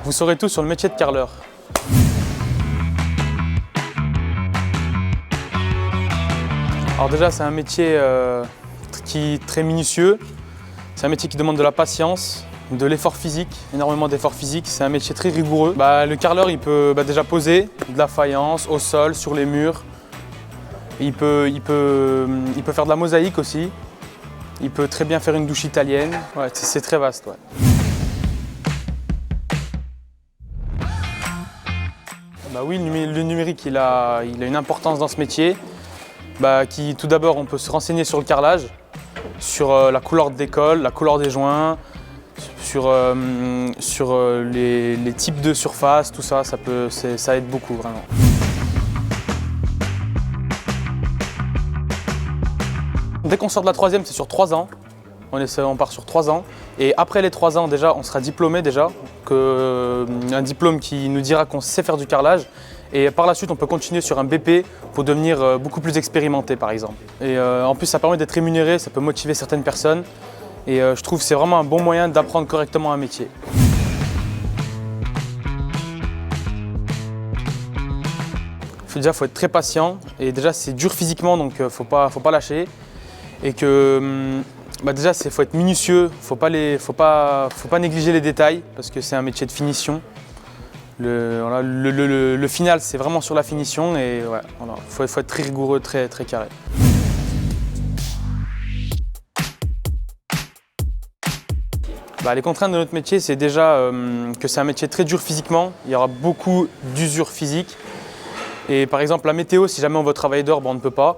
Vous saurez tout sur le métier de carreleur. Alors déjà, c'est un métier qui est très minutieux. C'est un métier qui demande de la patience, de l'effort physique, énormément d'effort physique. C'est un métier très rigoureux. Le carreleur, il peut déjà poser de la faïence au sol, sur les murs. Il peut faire de la mosaïque aussi. Il peut très bien faire une douche italienne. Ouais, c'est très vaste. Ouais. Oui, le numérique, il a une importance dans ce métier. Tout d'abord, on peut se renseigner sur le carrelage, sur la couleur de décolle, la couleur des joints, sur les types de surface, tout ça, ça aide beaucoup vraiment. Dès qu'on sort de la troisième, c'est sur 3 ans. On part sur 3 ans. Et après les 3 ans, déjà, on sera diplômé déjà. Un diplôme qui nous dira qu'on sait faire du carrelage. Et par la suite, on peut continuer sur un BP pour devenir beaucoup plus expérimenté, par exemple. Et en plus, ça permet d'être rémunéré, ça peut motiver certaines personnes. Et je trouve que c'est vraiment un bon moyen d'apprendre correctement un métier. Déjà, il faut être très patient. Et déjà, c'est dur physiquement, donc il ne faut pas lâcher. Et que déjà, il faut être minutieux, faut pas négliger les détails parce que c'est un métier de finition. Le final, c'est vraiment sur la finition et ouais, faut être très rigoureux, très carré. Les contraintes de notre métier, c'est déjà que c'est un métier très dur physiquement. Il y aura beaucoup d'usure physique. Et par exemple, la météo, si jamais on veut travailler dehors, on ne peut pas.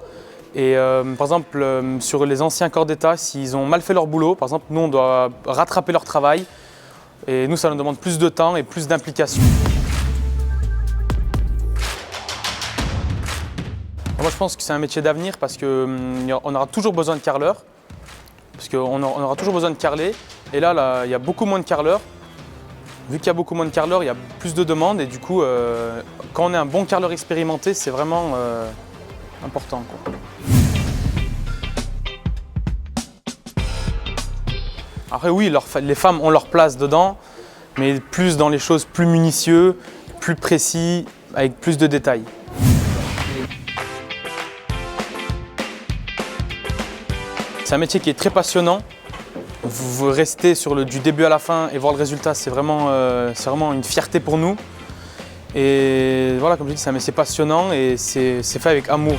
Et par exemple, sur les anciens corps d'État, s'ils ont mal fait leur boulot, par exemple, nous, on doit rattraper leur travail. Et nous, ça nous demande plus de temps et plus d'implication. Moi, je pense que c'est un métier d'avenir parce qu'on aura toujours besoin de carreleurs. Parce qu'on aura toujours besoin de carreler. Et là, il y a beaucoup moins de carreleurs. Vu qu'il y a beaucoup moins de carreleurs, il y a plus de demandes. Et du coup, quand on est un bon carreleur expérimenté, c'est vraiment important, quoi. Après oui, les femmes ont leur place dedans, mais plus dans les choses plus minutieuses, plus précis, avec plus de détails. C'est un métier qui est très passionnant. Vous restez du début à la fin et voir le résultat, c'est vraiment une fierté pour nous. Et voilà, comme je dis, c'est un métier passionnant et c'est fait avec amour.